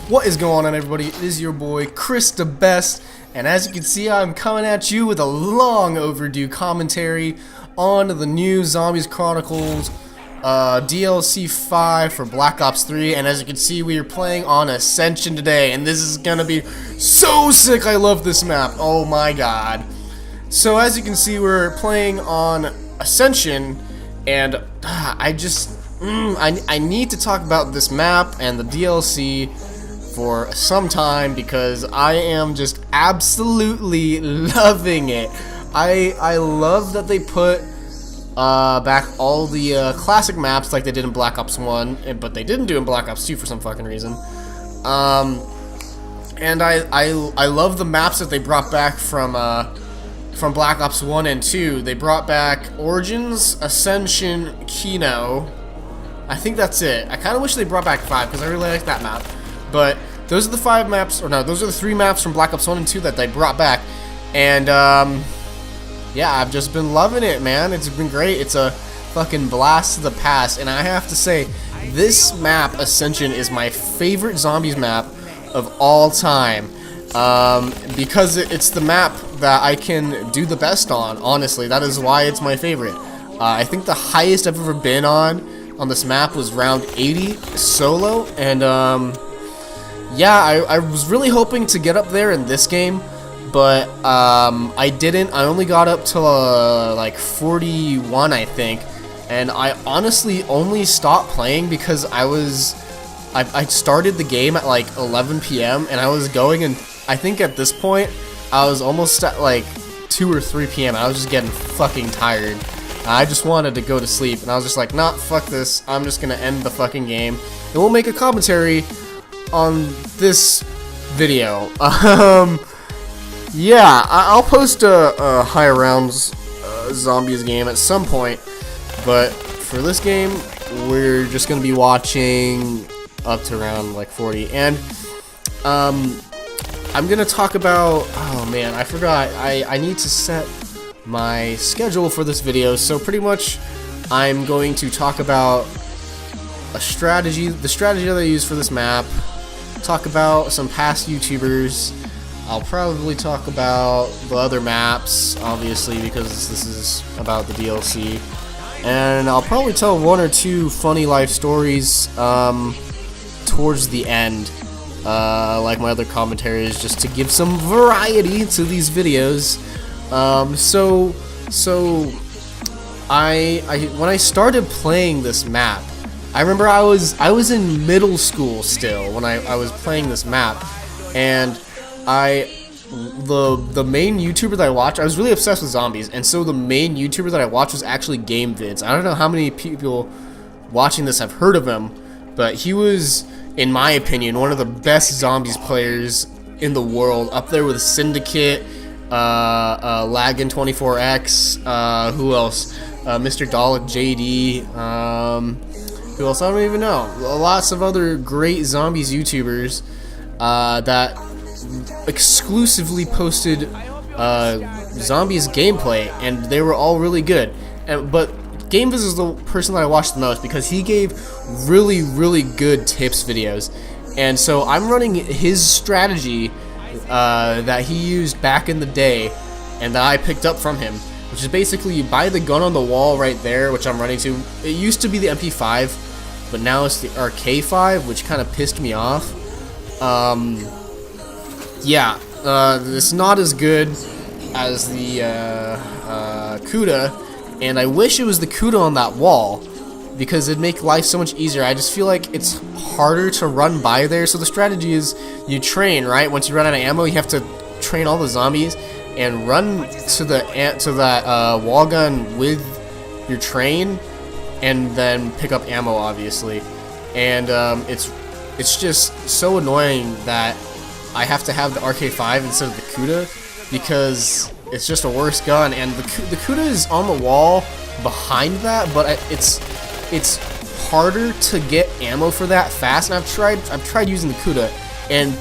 What is going on, everybody? It is your boy Chris the Best, and as you can see, I'm coming at you with a long overdue commentary on the new Zombies Chronicles DLC 5 for Black Ops 3. And as you can see, we are playing on Ascension today, and this is gonna be so sick. I love this map. Oh my god. So as you can see, we're playing on Ascension, and I need to talk about this map and the DLC for some time because I am just absolutely loving it. I love that they put back all the classic maps like they did in Black Ops 1, but they didn't do in Black Ops 2 for some fucking reason. And I love the maps that they brought back from Black Ops 1 and 2. They brought back Origins, Ascension, Kino. I think that's it. I kind of wish they brought back 5 because I really like that map. But those are the 5 maps, or no, those are the 3 maps from Black Ops 1 and 2 that they brought back. And yeah, I've just been loving it, man. It's been great. It's a fucking blast to the past. And I have to say, this map, Ascension, is my favorite Zombies map of all time. Because it's the map that I can do the best on, honestly. That is why it's my favorite. I think the highest I've ever been on this map was round 80 solo, and yeah, I was really hoping to get up there in this game, but I didn't. I only got up to like 41, I think, and I honestly only stopped playing because I started the game at like 11 p.m. and I was going, and I think at this point I was almost at like 2 or 3 p.m. I was just getting fucking tired. I just wanted to go to sleep, and I was just like, nah, fuck this. I'm just gonna end the fucking game, and we'll make a commentary on this video. Yeah, I'll post a higher rounds Zombies game at some point, but for this game, we're just gonna be watching up to around like 40, and I'm gonna talk about, oh man, I forgot, I need to set my schedule for this video, so pretty much I'm going to talk about the strategy that I use for this map, talk about some past YouTubers. I'll probably talk about the other maps, obviously, because this is about the DLC, and I'll probably tell 1 or 2 funny life stories towards the end, like my other commentaries, just to give some variety to these videos. When I started playing this map, I remember I was in middle school still when I was playing this map, and the main YouTuber that I watched, I was really obsessed with zombies, and so the main YouTuber that I watched was actually Game Vids. I don't know how many people watching this have heard of him, but he was, in my opinion, one of the best zombies players in the world, up there with Syndicate, Laggin 24X, who else? Mr. Dalek JD, who else? I don't even know. Lots of other great zombies YouTubers that exclusively posted zombies gameplay, and they were all really good. But GameViz is the person that I watched the most because he gave really good tips videos, and so I'm running his strategy that he used back in the day and that I picked up from him, which is basically you buy the gun on the wall right there, which I'm running to. It used to be the MP5, but now it's the RK5, which kind of pissed me off. Yeah, it's not as good as the Kuda, and I wish it was the Kuda on that wall because it'd make life so much easier. I just feel like it's harder to run by there. So the strategy is you train, right? Once you run out of ammo, you have to train all the zombies and run to that wall gun with your train, and then pick up ammo, obviously. And it's just so annoying that I have to have the RK5 instead of the Kuda because it's just a worse gun. And the Kuda is on the wall behind that, but it's harder to get ammo for that fast, and I've tried using the Kuda and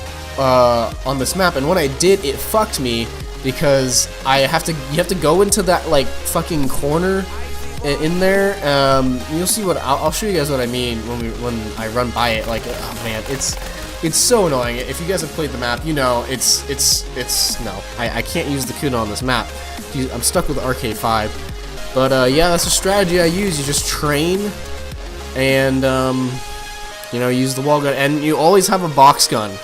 on this map, and when I did, it fucked me because you have to go into that like fucking corner in there. You'll see what I'll show you guys what I mean when I run by it. Like, oh man, It's so annoying. If you guys have played the map, you know it's no. I can't use the kuno on this map. I'm stuck with the RK5. But yeah, that's a strategy I use. You just train and you know, use the wall gun, and you always have a box gun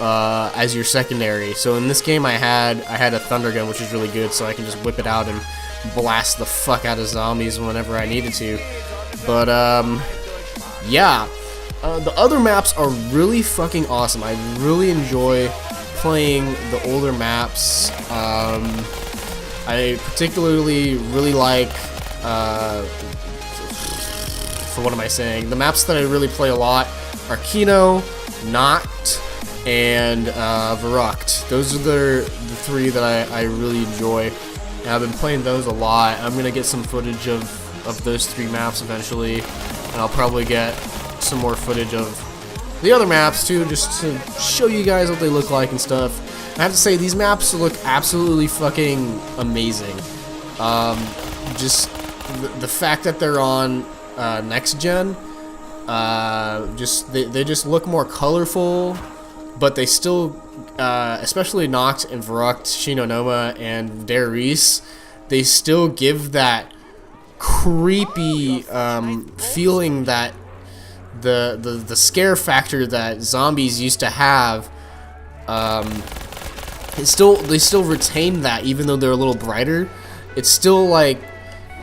as your secondary. So in this game I had a thunder gun, which is really good, so I can just whip it out and blast the fuck out of zombies whenever I needed to. But yeah, the other maps are really fucking awesome. I really enjoy playing the older maps. I particularly really like what am I saying? The maps that I really play a lot are Kino, Nacht, and Verrucht. Those are the three that I really enjoy, and I've been playing those a lot. I'm gonna get some footage of those three maps eventually, and I'll probably get some more footage of the other maps too, just to show you guys what they look like and stuff. I have to say, these maps look absolutely fucking amazing. Just the fact that they're on next gen, they just look more colorful, but they still, especially Nacht and Verrucht, Shinonoma, and Der Riese, they still give that creepy feeling that the scare factor that zombies used to have. They still retain that, even though they're a little brighter. It's still like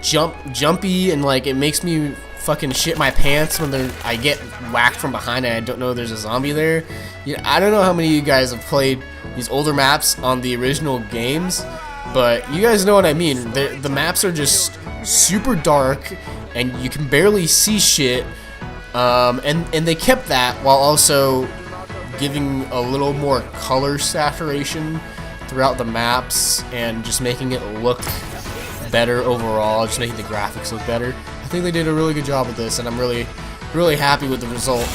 jumpy, and like it makes me fucking shit my pants when I get whacked from behind and I don't know there's a zombie there. Yeah, I don't know how many of you guys have played these older maps on the original games, but you guys know what I mean. The maps are just super dark and you can barely see shit, and they kept that while also giving a little more color saturation throughout the maps and just making it look better overall, just making the graphics look better. I think they did a really good job with this, and I'm really happy with the result.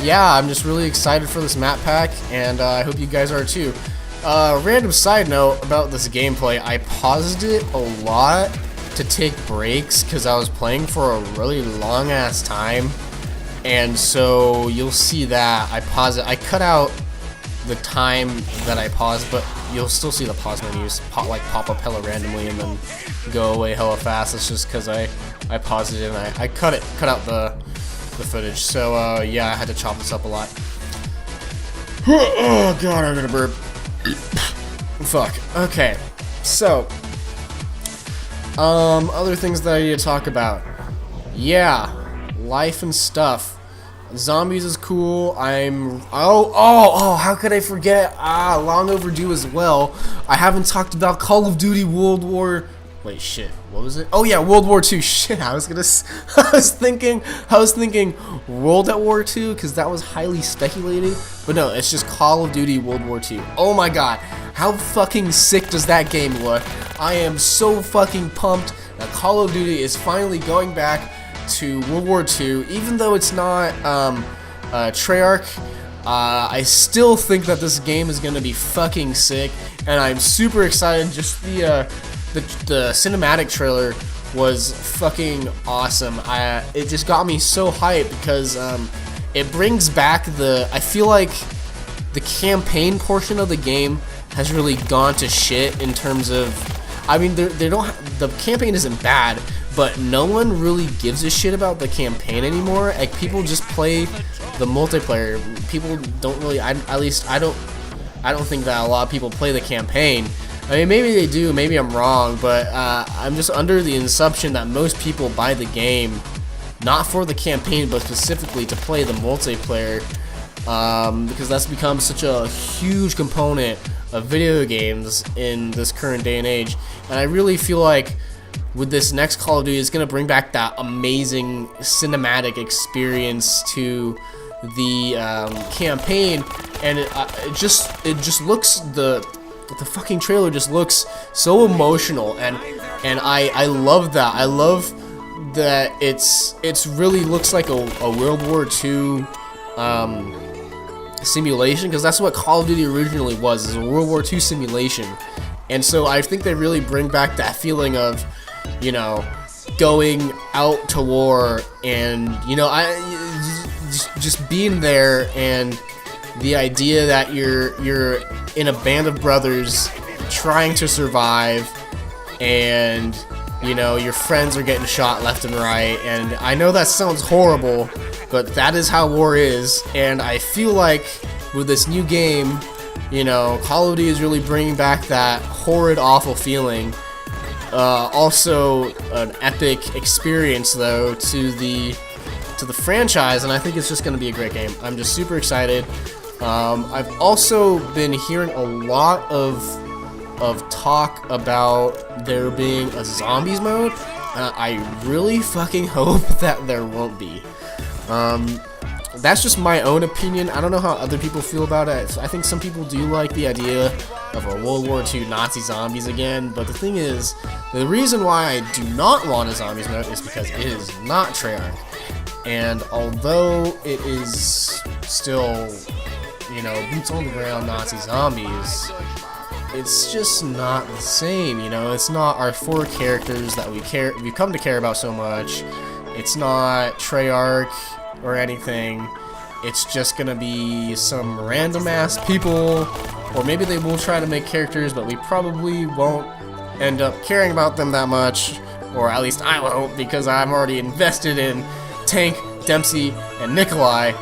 Yeah, I'm just really excited for this map pack, and I hope you guys are too. Random side note about this gameplay, I paused it a lot to take breaks because I was playing for a really long ass time, and so you'll see that I pause it. I cut out the time that I paused, but you'll still see the pause menus pop up hella randomly and then go away hella fast. It's just because I paused it and I cut out the footage. So yeah, I had to chop this up a lot. Oh god, I'm gonna burp. Fuck. Okay, so other things that I need to talk about. Yeah, life and stuff. Zombies is cool. How could I forget? Long overdue as well. I haven't talked about Call of Duty World War. Wait, shit. What was it? Oh yeah, World War II. Shit, I was thinking World at War II because that was highly speculated. But no, it's just Call of Duty World War II. Oh my god, how fucking sick does that game look? I am so fucking pumped that Call of Duty is finally going back to World War II, even though it's not Treyarch. I still think that this game is gonna be fucking sick, and I'm super excited. Just the cinematic trailer was fucking awesome. It just got me so hyped because it brings back I feel like the campaign portion of the game has really gone to shit in terms of, I mean, the campaign isn't bad, but no one really gives a shit about the campaign anymore. Like, people just play the multiplayer. People don't really, at least I don't think that a lot of people play the campaign. I mean, maybe they do, maybe I'm wrong, but I'm just under the assumption that most people buy the game not for the campaign, but specifically to play the multiplayer, because that's become such a huge component of video games in this current day and age. And I really feel like with this next Call of Duty, it's going to bring back that amazing cinematic experience to the campaign, and it just looks, the fucking trailer just looks so emotional, and I love that. I love that it's really looks like a World War II simulation, because that's what Call of Duty originally was, is a World War II simulation. And so I think they really bring back that feeling of, you know, going out to war, and, you know, just being there and the idea that you're in a band of brothers trying to survive, and you know your friends are getting shot left and right. And I know that sounds horrible, but that is how war is. And I feel like with this new game, you know, Call of Duty is really bringing back that horrid, awful feeling. Also, an epic experience though to the franchise, and I think it's just going to be a great game. I'm just super excited. I've also been hearing a lot of talk about there being a zombies mode. I really fucking hope that there won't be. That's just my own opinion. I don't know how other people feel about it. I think some people do like the idea of a World War II Nazi zombies again, but the thing is, the reason why I do not want a zombies mode is because it is not Treyarch. And although it is still, you know, boots on the ground Nazi zombies, it's just not the same, you know. It's not our four characters that we've come to care about so much. It's not Treyarch or anything. It's just gonna be some random ass people, or maybe they will try to make characters, but we probably won't end up caring about them that much, or at least I won't, because I'm already invested in Tank, Dempsey, and Nikolai,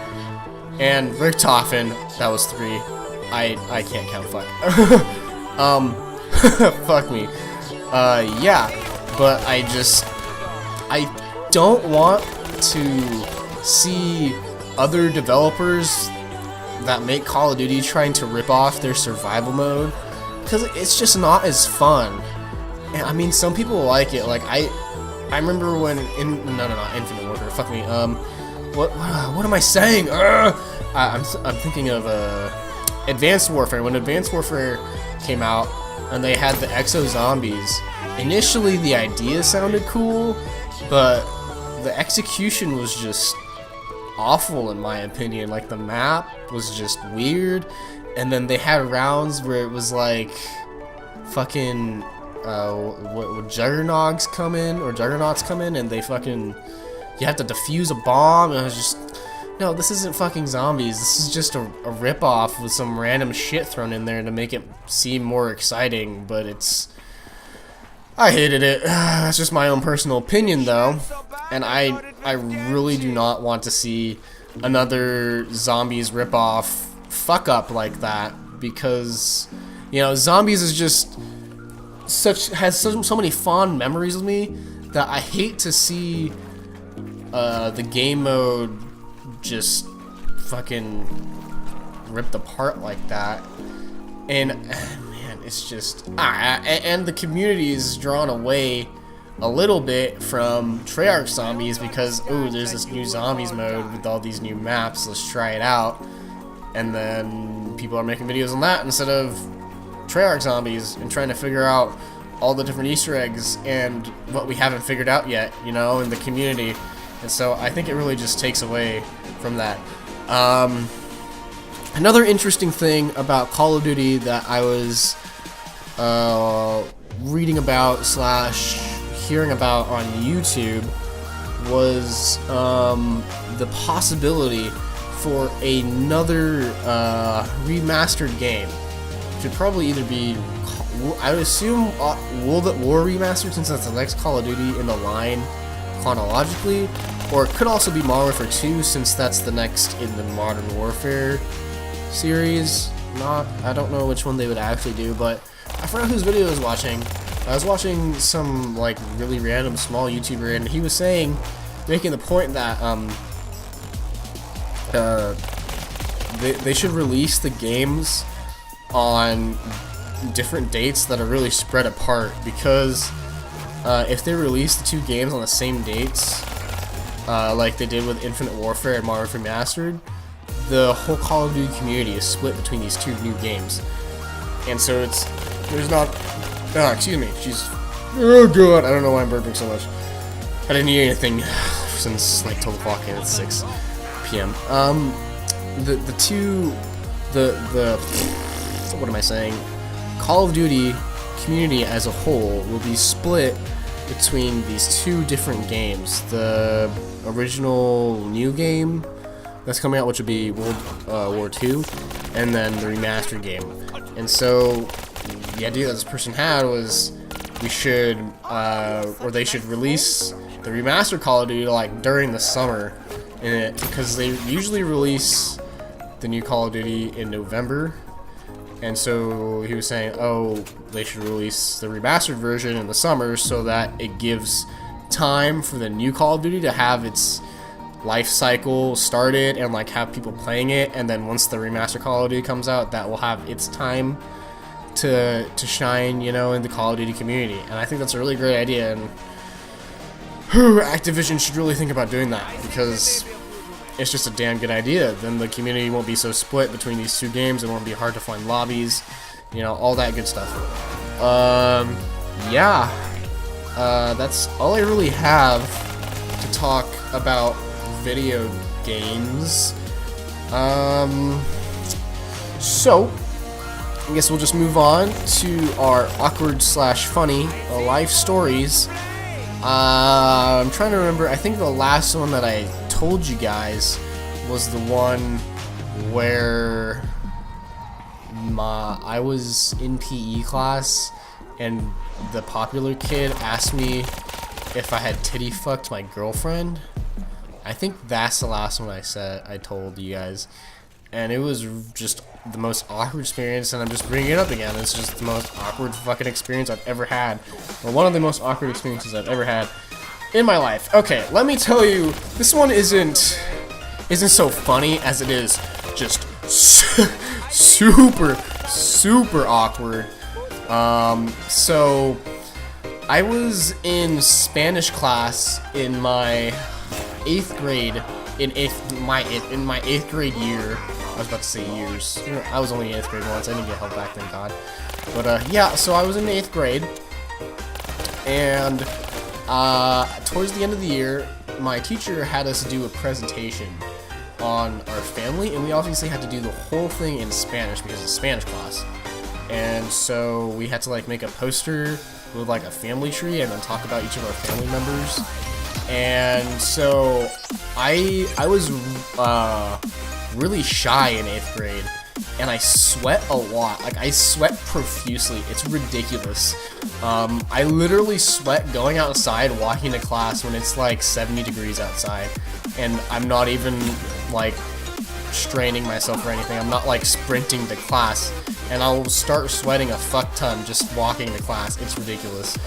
and Richtofen. That was 3. I can't count, fuck. Fuck me. Yeah, but I don't want to see other developers that make Call of Duty trying to rip off their survival mode, because it's just not as fun. And I mean, some people like it. Like I remember when not Infinite Warfare. Fuck me. What am I saying? I'm thinking of Advanced Warfare. When Advanced Warfare came out and they had the Exo Zombies, initially the idea sounded cool, but the execution was just awful in my opinion. Like the map was just weird, and then they had rounds where it was like fucking what Juggernauts come in, and they fucking, you have to defuse a bomb, and I was just, no, this isn't fucking zombies. This is just a rip-off with some random shit thrown in there to make it seem more exciting. But I hated it. That's just my own personal opinion though, and I really do not want to see another zombies rip-off fuck up like that, because you know zombies is just has so many fond memories with me that I hate to see the game mode just fucking ripped apart like that. And man, it's just and the community is drawn away a little bit from Treyarch zombies because, oh, there's this new zombies mode with all these new maps, let's try it out. And then people are making videos on that instead of Treyarch zombies and trying to figure out all the different Easter eggs and what we haven't figured out yet, you know, in the community. And so I think it really just takes away from that. Another interesting thing about Call of Duty that I was reading about / hearing about on YouTube was the possibility for another remastered game. It should probably either be, I would assume, World at War remastered, since that's the next Call of Duty in the line chronologically, or it could also be Modern Warfare 2, since that's the next in the Modern Warfare series. I don't know which one they would actually do, but I forgot whose video I was watching. I was watching some like really random small YouTuber, and he was making the point that they should release the games on different dates that are really spread apart, because if they release the two games on the same dates, like they did with Infinite Warfare and Modern Warfare Remastered, the whole Call of Duty community is split between these two new games. And so there's not, excuse me, oh god, I don't know why I'm burping so much. I didn't eat anything since like 12 o'clock and it's 6 p.m. What am I saying? Call of Duty community as a whole will be split between these two different games. The original new game that's coming out, which would be World War II, and then the remastered game. And so the idea that this person had was we should, or they should release the remastered Call of Duty like during the summer, because they usually release the new Call of Duty in November. And so he was saying, oh, they should release the remastered version in the summer so that it gives time for the new Call of Duty to have its life cycle started and like have people playing it, and then once the remastered Call of Duty comes out, that will have its time to shine, you know, in the Call of Duty community. And I think that's a really great idea, and Activision should really think about doing that, because it's just a damn good idea. Then the community won't be so split between these two games. It won't be hard to find lobbies, you know, all that good stuff. Yeah, that's all I really have to talk about video games. So I guess we'll just move on to our awkward/funny life stories. I'm trying to remember. I think the last one that I told you guys was the one where I was in PE class and the popular kid asked me if I had titty fucked my girlfriend. I think that's the last one I told you guys, and it was just the most awkward experience, and I'm just bringing it up again. It's just the most awkward fucking experience I've ever had, or one of the most awkward experiences I've ever had in my life. Okay, let me tell you, this one isn't so funny as it is just super awkward. So I was in Spanish class in my 8th grade, in my 8th grade year. I was about to say years. I was only in 8th grade once. I didn't get held back, thank God. But yeah, so I was in 8th grade, and towards the end of the year, my teacher had us do a presentation on our family, and we obviously had to do the whole thing in Spanish because it's Spanish class. And so we had to like make a poster with like a family tree and then talk about each of our family members. And so I was really shy in 8th grade, and I sweat a lot. Like, I sweat profusely. It's ridiculous. I literally sweat going outside, walking to class when it's like 70 degrees outside, and I'm not even like straining myself or anything. I'm not like sprinting to class, and I'll start sweating a fuck ton just walking to class. It's ridiculous.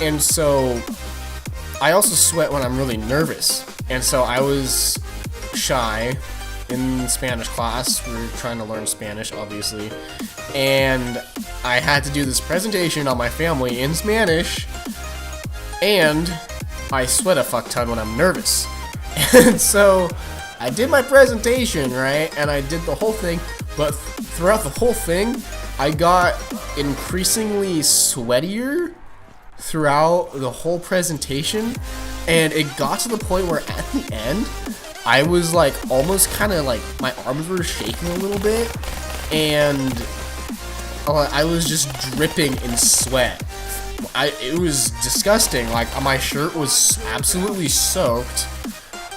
And so I also sweat when I'm really nervous, and so I was shy in Spanish class. We were trying to learn Spanish, obviously, and I had to do this presentation on my family in Spanish, and I sweat a fuck ton when I'm nervous. And so I did my presentation, right, and I did the whole thing, but throughout the whole thing, I got increasingly sweatier throughout the whole presentation, and it got to the point where at the end, I was like almost kind of like my arms were shaking a little bit, and I was just dripping in sweat. It was disgusting. Like, my shirt was absolutely soaked,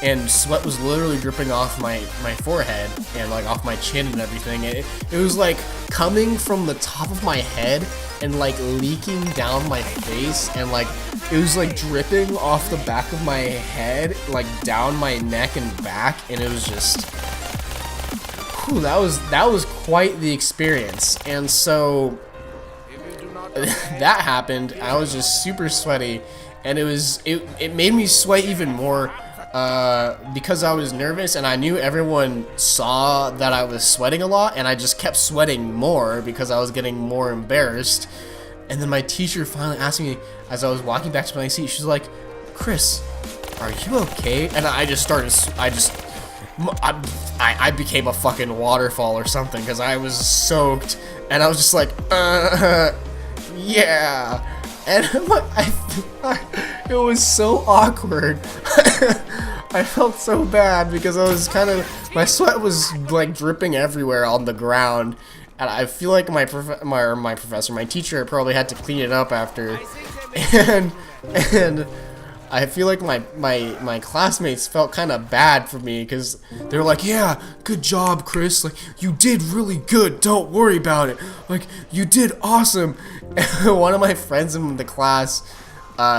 and sweat was literally dripping off my forehead and like off my chin and everything. It was like coming from the top of my head and like leaking down my face, and like it was like dripping off the back of my head, like down my neck and back, and it was just, whew, that was quite the experience. And so that happened. I was just super sweaty, and it made me sweat even more because I was nervous, and I knew everyone saw that I was sweating a lot, and I just kept sweating more because I was getting more embarrassed. And then my teacher finally asked me as I was walking back to my seat, she's like, "Chris, are you okay?" And I became a fucking waterfall or something because I was soaked, and I was just like, yeah. And it was so awkward. I felt so bad because I was my sweat was like dripping everywhere on the ground, and I feel like my teacher probably had to clean it up after, and I feel like my classmates felt kind of bad for me because they were like, yeah, good job, Chris. Like, you did really good. Don't worry about it. Like, you did awesome. And one of my friends in the class,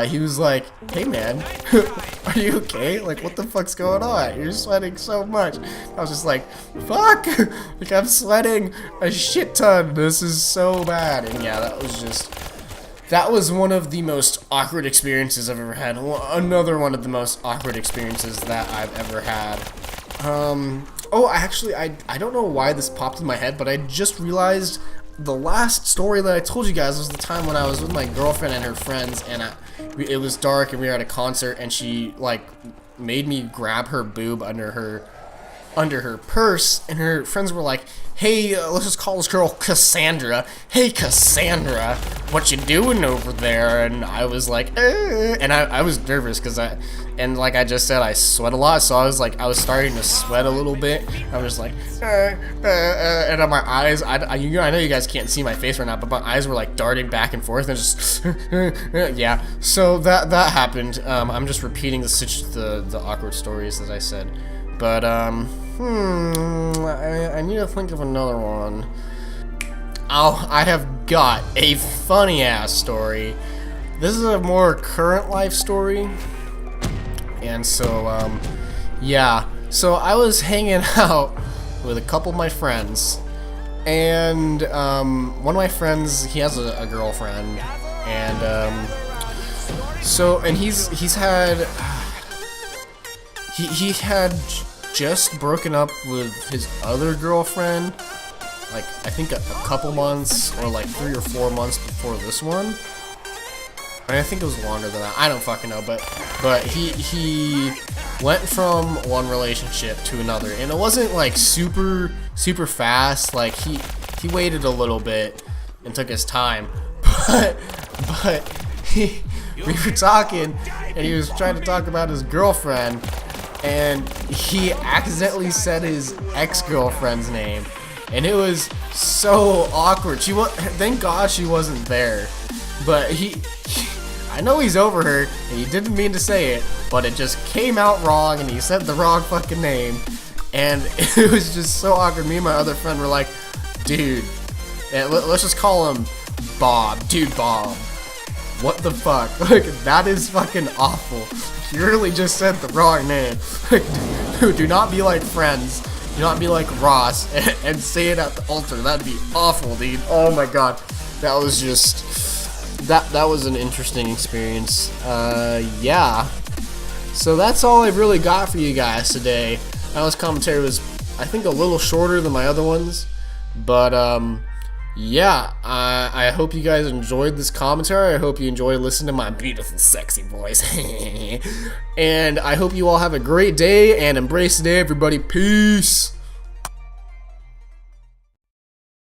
he was like, hey, man, are you okay? Like, what the fuck's going on? You're sweating so much. I was just like, fuck. Like, I'm sweating a shit ton. This is so bad. And yeah, that was one of the most awkward experiences I've ever had. Another one of the most awkward experiences that I've ever had. Oh, actually, I don't know why this popped in my head, but I just realized the last story that I told you guys was the time when I was with my girlfriend and her friends, and it was dark, and we were at a concert, and she, like, made me grab her boob under her purse, and her friends were like, hey, let's just call this girl Cassandra. Hey, Cassandra, what you doing over there? And I was like, and I was nervous because like I just said, I sweat a lot, so I was starting to sweat a little bit. I was just like, and on my eyes, I know you guys can't see my face right now, but my eyes were like darting back and forth, and just, yeah. So that happened. I'm just repeating the awkward stories that I said. But, I need to think of another one. Oh, I have got a funny-ass story. This is a more current life story. And so, yeah. So I was hanging out with a couple of my friends. And, one of my friends, he has a girlfriend. And, and he's had... He had just broken up with his other girlfriend, like, I think a couple months, or like 3 or 4 months before this one. I think it was longer than that. I don't fucking know, but he went from one relationship to another, and it wasn't like super fast. Like, he waited a little bit and took his time, but we were talking, and he was trying to talk about his girlfriend. And he accidentally said his ex-girlfriend's name, and it was so awkward. Thank God she wasn't there, but I know he's over her, and he didn't mean to say it, but it just came out wrong, and he said the wrong fucking name, and it was just so awkward. Me and my other friend were like, dude, let's just call him Bob. Dude, Bob. What the fuck? Like, that is fucking awful. You really just said the wrong name. Dude, do not be like Friends. Do not be like Ross and say it at the altar. That'd be awful, dude. Oh my god. That was just... That was an interesting experience. Yeah. So that's all I've really got for you guys today. Now, this commentary was, I think, a little shorter than my other ones. But, yeah, I hope you guys enjoyed this commentary. I hope you enjoyed listening to my beautiful, sexy voice. And I hope you all have a great day, and embrace the day, everybody. Peace!